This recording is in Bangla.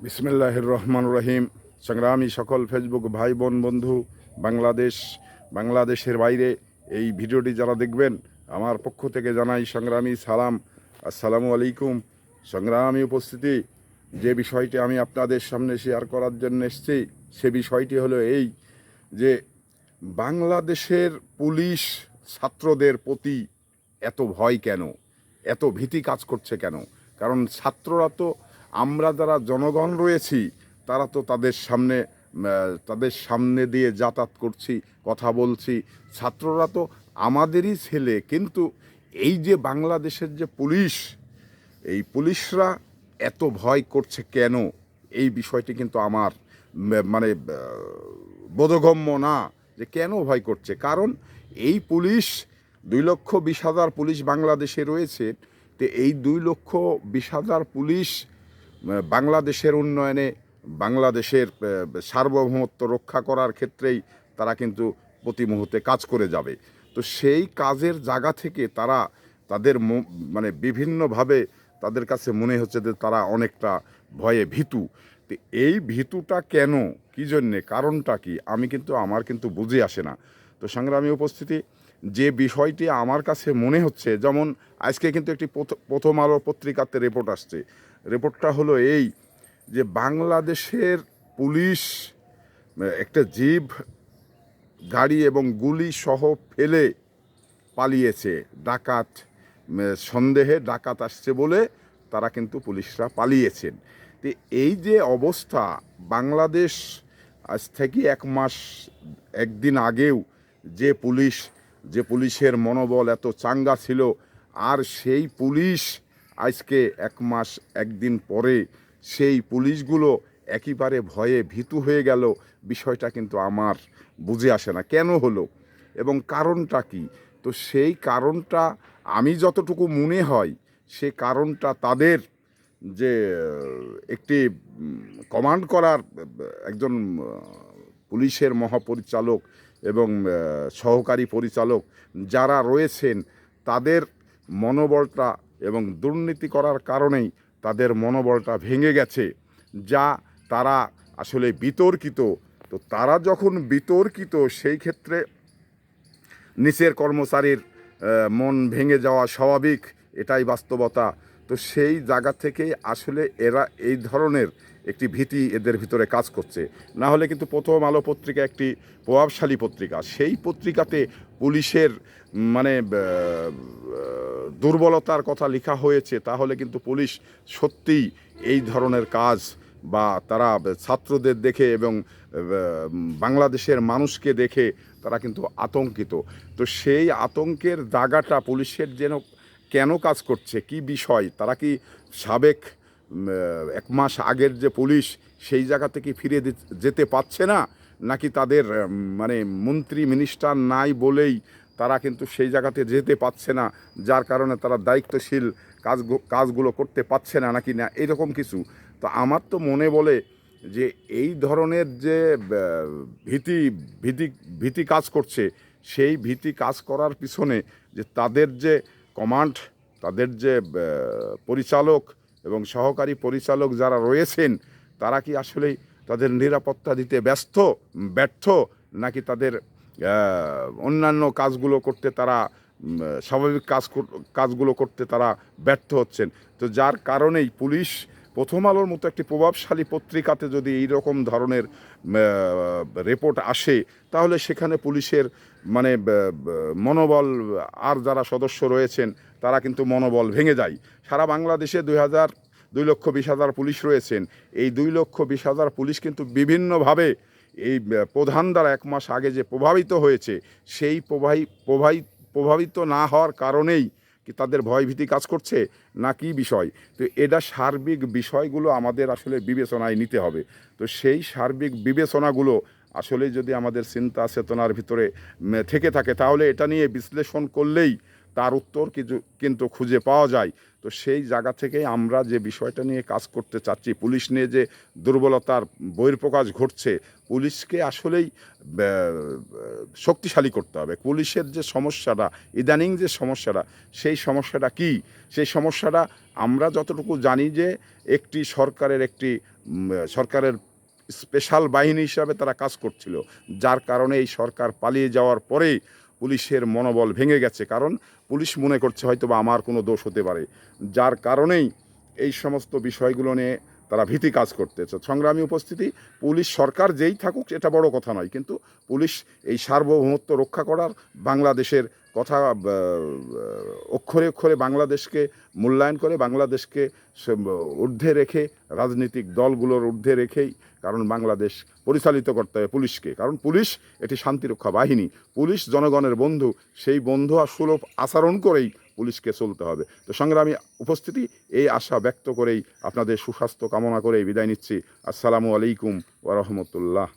বিসমিল্লাহির রহমানির রহিম। সংগ্রামী সকল ফেসবুক ভাই বোন বন্ধু, বাংলাদেশের বাইরে এই ভিডিওটি যারা দেখবেন, আমার পক্ষ থেকে জানাই সংগ্রামী সালাম। আসসালামু আলাইকুম। সংগ্রামী উপস্থিতি, যে বিষয়টি আমি আপনাদের সামনে শেয়ার করার জন্য এসেছি, সে বিষয়টি হলো এই যে বাংলাদেশের পুলিশ ছাত্রদের প্রতি এত ভয় কেন, এত ভীতি কাজ করছে কেন? কারণ ছাত্ররা তো, আমরা যারা জনগণ রয়েছি, তারা তো তাদের সামনে দিয়ে যাতায়াত করছি, কথা বলছি। ছাত্ররা তো আমাদেরই ছেলে, কিন্তু এই যে বাংলাদেশের যে পুলিশ, এই পুলিশরা এত ভয় করছে কেন? এই বিষয়টি কিন্তু আমার মানে বোধগম্য না, যে কেন ভয় করছে। কারণ এই পুলিশ 2,20,000 পুলিশ বাংলাদেশে রয়েছে। তো এই 2,20,000 পুলিশ বাংলাদেশের উন্নয়নে, বাংলাদেশের সার্বভৌমত্ব রক্ষা করার ক্ষেত্রেই তারা কিন্তু প্রতি মুহূর্তে কাজ করে যাবে। তো সেই কাজের জায়গা থেকে তারা তাদের মানে বিভিন্নভাবে তাদের কাছে মনে হচ্ছে যে তারা অনেকটা ভয়ে ভীতু। তো এই ভীতুটা কেন, কী জন্যে, কারণটা কি, আমার কিন্তু বুঝে আসে না। তো সংগ্রামী উপস্থিতি, যে বিষয়টি আমার কাছে মনে হচ্ছে, যেমন আজকে কিন্তু একটি প্রথম আলো পত্রিকাতে রিপোর্ট আসছে। রিপোর্টটা হলো এই যে বাংলাদেশের পুলিশ একটা জিপ গাড়ি এবং গুলি সহ ফেলে পালিয়েছে। সন্দেহে ডাকাত আসছে বলে তারা কিন্তু পুলিশরা পালিয়েছেন। তো এই যে অবস্থা, বাংলাদেশ আজ থেকে 1 মাস, একদিন আগেও যে পুলিশের মনোবল এত চাঙ্গা ছিল, আর সেই পুলিশ আজকে 1 মাস একদিন পরে সেই পুলিশগুলো একেবারে ভয়ে ভীতু হয়ে গেল। বিষয়টা কিন্তু আমার বুঝে আসে না কেন হলো এবং কারণটা কি। তো সেই কারণটা আমি যতটুকু মনে হয়, সে কারণটা তাদের যে একটি কমান্ড করার একজন পুলিশের মহাপরিচালক এবং সহকারী পরিচালক যারা রয়েছেন, তাদের মনোবলটা এবং দুর্নীতি করার কারণেই তাদের মনোবলটা ভেঙে গেছে, যা তারা আসলে বিতর্কিত। তো তারা যখন বিতর্কিত, সেই ক্ষেত্রে নিচের কর্মচারীর মন ভেঙে যাওয়া স্বাভাবিক, এটাই বাস্তবতা। তো সেই জায়গা থেকেই আসলে এরা এই ধরনের একটি ভীতি এদের ভিতরে কাজ করছে। না হলে কিন্তু প্রথম আলো পত্রিকা একটি প্রভাবশালী পত্রিকা, সেই পত্রিকাতে পুলিশের মানে দুর্বলতার কথা লেখা হয়েছে, তাহলে কিন্তু পুলিশ সত্যিই এই ধরনের কাজ, বা তারা ছাত্রদের দেখে এবং বাংলাদেশের মানুষকে দেখে তারা কিন্তু আতঙ্কিত। তো সেই আতঙ্কের জায়গাটা পুলিশের যেন কেন কাজ করছে, কি বিষয়, তারা কি সাবেক 1 মাস আগের যে পুলিশ, সেই জায়গা থেকে ফিরে যেতে পারছে না, নাকি তাদের মানে মন্ত্রী মিনিস্টার নাই বলেই তারা কিন্তু সেই জায়গাতে যেতে পারছে না, যার কারণে তারা দায়িত্বশীল কাজগুলো করতে পারছে না, নাকি না এরকম কিছু। তো আমার তো মনে বলে যে এই ধরনের যে ভীতি ভীতি ভীতি কাজ করছে, সেই ভীতি কাজ করার পিছনে যে তাদের যে কমান্ড, তাদের যে পরিচালক এবং সহকারী পরিচালক যারা রয়েছেন, তারা কি আসলেই তাদের নিরাপত্তা দিতে ব্যর্থ, নাকি তাদের অন্যান্য কাজগুলো করতে তারা স্বাভাবিক কাজগুলো করতে তারা ব্যর্থ হচ্ছেন। তো যার কারণেই পুলিশ, প্রথম আলোর মতো একটি প্রভাবশালী পত্রিকাতে যদি এই রকম ধরনের রিপোর্ট আসে, তাহলে সেখানে পুলিশের মানে মনোবল, আর যারা সদস্য রয়েছেন তারা কিন্তু মনোবল ভেঙে যায়। সারা বাংলাদেশে 2,20,000 পুলিশ রয়েছেন। এই 2,20,000 পুলিশ কিন্তু বিভিন্নভাবে এই প্রধান দ্বারা 1 মাস আগে যে প্রভাবিত হয়েছে, সেই প্রভাবিত না হওয়ার কারণেই কি তাদের ভয়ভীতি কাজ করছে, না কি বিষয়। তো এটা সার্বিক বিষয়গুলো আমাদের আসলে বিবেচনায় নিতে হবে। তো সেই সার্বিক বিবেচনাগুলো আসলে যদি আমাদের চিন্তা চেতনার ভিতরে থেকে থাকে, তাহলে এটা নিয়ে বিশ্লেষণ করলেই তার উত্তর কিন্তু খুঁজে পাওয়া যায়। তো সেই জায়গা থেকে আমরা যে বিষয়টা নিয়ে কাজ করতে চাচ্ছি, পুলিশ নিয়ে যে দুর্বলতার বহিঃপ্রকাশ ঘটছে, পুলিশকে আসলেই শক্তিশালী করতে হবে। পুলিশের যে সমস্যাটা, ইদানিং যে সমস্যাটা, সেই সমস্যাটা কি? সেই সমস্যাটা আমরা যতটুকু জানি যে একটি সরকারের স্পেশাল বাহিনী হিসাবে তারা কাজ করছিল, যার কারণে এই সরকার পালিয়ে যাওয়ার পরেই পুলিশের মনোবল ভেঙে গেছে। কারণ পুলিশ মনে করছে হয়তো বা আমার কোনো দোষ হতে পারে, যার কারণেই এই সমস্ত বিষয়গুলো নিয়ে তারা ভীতি কাজ করতেছে। সংগ্রামী উপস্থিতি, পুলিশ সরকার যেই থাকুক এটা বড় কথা নয়, কিন্তু পুলিশ এই সার্বভৌমত্ব রক্ষা করার, বাংলাদেশের কথা অক্ষরে অক্ষরে বাংলাদেশকে মূল্যায়ন করে, বাংলাদেশকে ঊর্ধ্বে রেখে, রাজনৈতিক দলগুলোর ঊর্ধ্বে রেখেই কারণ বাংলাদেশ পরিচালিত করতে হবে পুলিশকে। কারণ পুলিশ এটি শান্তিরক্ষা বাহিনী, পুলিশ জনগণের বন্ধু, সেই বন্ধু আর সুলভ আচরণ করেই পুলিশকে চলতে হবে। তো সংগ্রামী উপস্থিতি, এই আশা ব্যক্ত করেই আপনাদের সুস্বাস্থ্য কামনা করেই বিদায় নিচ্ছি। আসসালামু আলাইকুম ওয়া রাহমাতুল্লাহ।